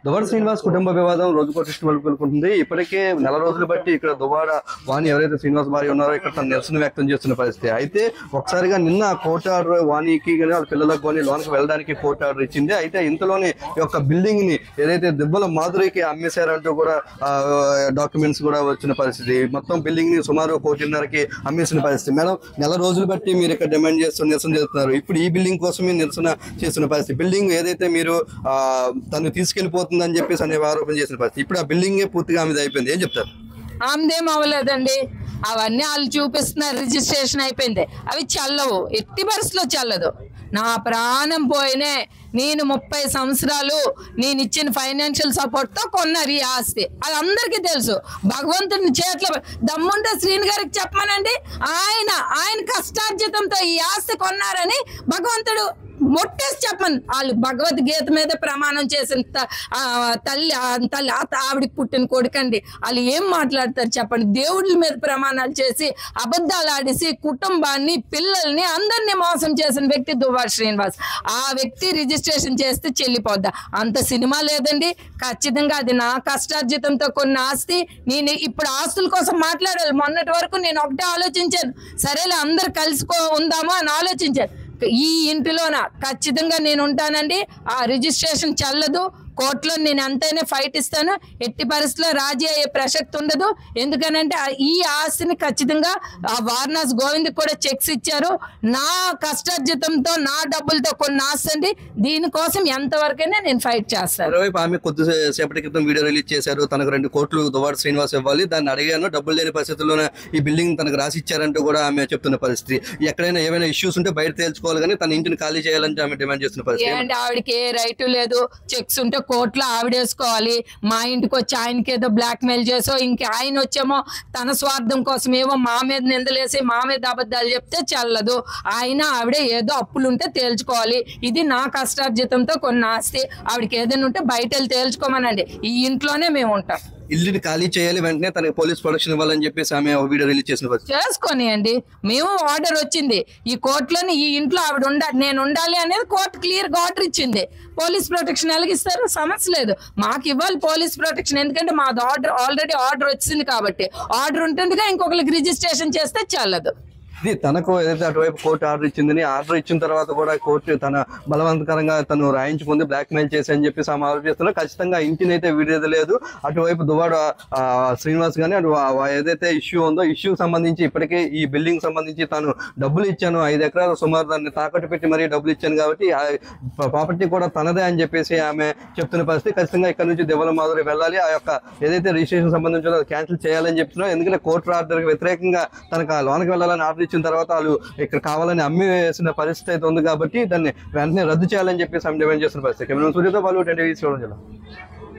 దువ్వాడ శ్రీనివాస్ కుటుంబ వివాదం రోజుకో ట్విస్ట్ మలుపుకుంటుంది. ఇప్పటికే నెల రోజులు బట్టి ఇక్కడ దువ్వాడ వాణి ఎవరైతే శ్రీనివాస్ భార్య ఉన్నారో ఇక్కడ తన నిరసన వ్యక్తం చేస్తున్న పరిస్థితి. అయితే ఒకసారిగా నిన్న కోర్టు ఆర్డర్ వాణికి కానీ వాళ్ళ పిల్లలకు కానీ లోనికి వెళ్ళడానికి కోర్టు ఆర్డర్ ఇచ్చింది. అయితే ఇంతలోనే ఈ యొక్క బిల్డింగ్ ని ఏదైతే దిబ్బల మాధురికి అమ్మేశారంటూ కూడా డాక్యుమెంట్స్ కూడా వచ్చిన పరిస్థితి. మొత్తం బిల్డింగ్ ని సుమారు 1.5 అమ్మేసిన పరిస్థితి. మేడం, నెల రోజులు బట్టి మీరు ఇక్కడ డిమాండ్ చేస్తూ నిరసన చేస్తున్నారు. ఇప్పుడు ఈ బిల్డింగ్ కోసమే నిరసన చేస్తున్న పరిస్థితి. బిల్డింగ్ ఏదైతే మీరు తను తీసుకెళ్లిపోతుందని చెప్పేసి అనే ఆరోపణ చేసిన పరిస్థితి. ఇప్పుడు ఆ బిల్డింగే పూర్తిగా ఆమెది అయిపోయింది. ఏం చెప్తారు? ఆమెదేం అవ్వలేదండి. అవన్నీ వాళ్ళు చూపిస్తున్నారు, రిజిస్ట్రేషన్ అయిపోయింది. అవి చల్లవు, ఎట్టి పరిస్థితిలో చల్లదు. నా ప్రాణం పోయినే నేను 30 సంవత్సరాలు నేను ఇచ్చిన ఫైనాన్షియల్ సపోర్ట్ తో కొన్నారు ఈ ఆస్తి. అది అందరికీ తెలుసు. భగవంతుని చేతిలో దమ్ముంటే శ్రీని గారికి చెప్పమనండి. ఆయన కష్టార్జితంతో ఈ ఆస్తి కొన్నారని భగవంతుడు మొట్టేసి చెప్పను. వాళ్ళు భగవద్గీత మీద ప్రమాణం చేసిన తల్లి ఆవిడికి పుట్టిన కొడుకండి. వాళ్ళు ఏం మాట్లాడతారు చెప్పండి? దేవుళ్ళ మీద ప్రమాణాలు చేసి అబద్ధాలు ఆడేసి కుటుంబాన్ని, పిల్లల్ని, అందరినీ మోసం చేసిన వ్యక్తి దువ్వాడ శ్రీనివాస్. ఆ వ్యక్తి రిజిస్ట్రేషన్ చేస్తే చెల్లిపోద్దా? అంత సినిమా లేదండి. ఖచ్చితంగా అది నా కష్టార్జితంతో కొన్న ఆస్తి. నేను ఇప్పుడు ఆస్తుల కోసం మాట్లాడాలి. మొన్నటి వరకు నేను ఒకటే ఆలోచించాను, సరేలే అందరు ఉందామా అని ఆలోచించాను. ఈ ఇంటిలోన ఖచ్చితంగా నేను ఉంటానండి. ఆ రిజిస్ట్రేషన్ చెల్లదు. కోర్టులో నేను ఎంతైనా ఫైట్ ఇస్తాను. ఎట్టి పరిస్థితిలో రాజీ అయ్యే ప్రసక్తి ఉండదు. ఎందుకనంటే ఈ ఆస్తిని ఖచ్చితంగా వారణాసి గోవింద్ కూడా చెక్స్ ఇచ్చారు. నా కష్టార్జితంతో నా డబ్బులతో కొన్ని ఆస్తి అండి. దీనికోసం ఎంతవరకైనా నేను ఫైట్ చేస్తాను. ఆమె కొద్దిసేపటి క్రితం వీడియో రిలీజ్ చేశారు. తనకు 2 కోట్లు దువ్వాడ శ్రీనివాస్ ఇవ్వాలి, దాన్ని అడిగాను, డబ్బులు లేని పరిస్థితుల్లోనే ఈ బిల్డింగ్ తనకు రాసి ఇచ్చారంటూ కూడా ఆమె చెప్తున్న పరిస్థితి. ఎక్కడైనా ఏమైనా ఇష్యూస్ ఉంటే బయట తేల్చుకోవాలి, కానీ తన ఇంటిని ఖాళీ చేయాలని ఆమె డిమాండ్ చేస్తున్న పరిస్థితి. అంటే ఆవిడకి ఏ రైటు లేదు. చెక్స్ ఉంటే కోర్టులో ఆవిడేసుకోవాలి. మా ఇంటికి వచ్చి ఆయనకి ఏదో బ్లాక్ మెయిల్ చేసో, ఇంక ఆయన వచ్చేమో తన స్వార్థం కోసం ఏమో మా మీద నిందలేసి మా మీద అబద్ధాలు చెప్తే చెల్లదు. ఆవిడే ఏదో అప్పులుంటే తేల్చుకోవాలి. ఇది నా కష్టార్జితంతో కొన్ని ఆస్తి. ఆవిడకి ఏదైనా ఉంటే బయట వెళ్ళి తేల్చుకోమనండి. ఈ ఇంట్లోనే మేము ఉంటాం. ఇల్లుని ఖాళీ చేయాలి, వెంటనే తనకి పోలీస్ ప్రొటెక్షన్ ఇవ్వాలని చెప్పేసి ఆమె వీడియో రిలీజ్ చేసిన చేసుకోనియండి. మేము ఆర్డర్ వచ్చింది ఈ కోర్టులోని, ఈ ఇంట్లో ఆవిడ నేను ఉండాలి అనేది కోర్టు క్లియర్ గా ఆర్డర్ ఇచ్చింది. పోలీస్ ప్రొటెక్షన్ ఎలాగిస్తారు? సమస్య లేదు. మాకు ఇవ్వాలి పోలీస్ ప్రొటెక్షన్. ఎందుకంటే మాది ఆల్రెడీ ఆర్డర్ వచ్చింది కాబట్టి. ఆర్డర్ ఉంటుందిగా ఇంకొకరికి రిజిస్ట్రేషన్ చేస్తే చాలదు. ఇది తనకు ఏదైతే అటువైపు కోర్టు ఆర్డర్ ఇచ్చిందని, ఆర్డర్ ఇచ్చిన తర్వాత కూడా కోర్టు తన బలవంతకరంగా తను రాయించుకుంది, బ్లాక్ మెయిల్ చేసి అని చెప్పేసి ఆమె ఆరోపిస్తున్నారు. ఖచ్చితంగా ఇంటిని అయితే వీడేది లేదు. అటువైపు దువ్వాడ శ్రీనివాస్ కానీ అటు ఏదైతే ఇష్యూ ఉందో ఇష్యూకి సంబంధించి ఇప్పటికే ఈ బిల్డింగ్ సంబంధించి తాను డబ్బులు ఇచ్చాను, 5 ఎకరాలు సుమారు దాన్ని తాకట్టు పెట్టి మరీ డబ్బులు ఇచ్చాను కాబట్టి ప్రాపర్టీ కూడా తనదే అని చెప్పేసి ఆమె చెప్తున్న పరిస్థితి. ఖచ్చితంగా ఇక్కడ నుంచి దివ్వల మాధురి వెళ్ళాలి, ఆ యొక్క ఏదైతే రిజిస్ట్రేషన్ సంబంధించి క్యాన్సిల్ చేయాలని చెప్తున్నారు. ఎందుకంటే కోర్టు ఆర్డర్కి వ్యతిరేకంగా తనకు లోనికి వెళ్ళాలని ఆర్డర్ ఇచ్చిన తర్వాత వాళ్ళు ఇక్కడ కావాలని అమ్మి వేసిన పరిస్థితి అయితే ఉంది కాబట్టి దాన్ని వెంటనే రద్దు చేయాలని చెప్పేసి ఆమె డిమాండ్ చేస్తున్న పరిస్థితి. కెమెరా సూర్యతో పాటు 10 జిల్లా.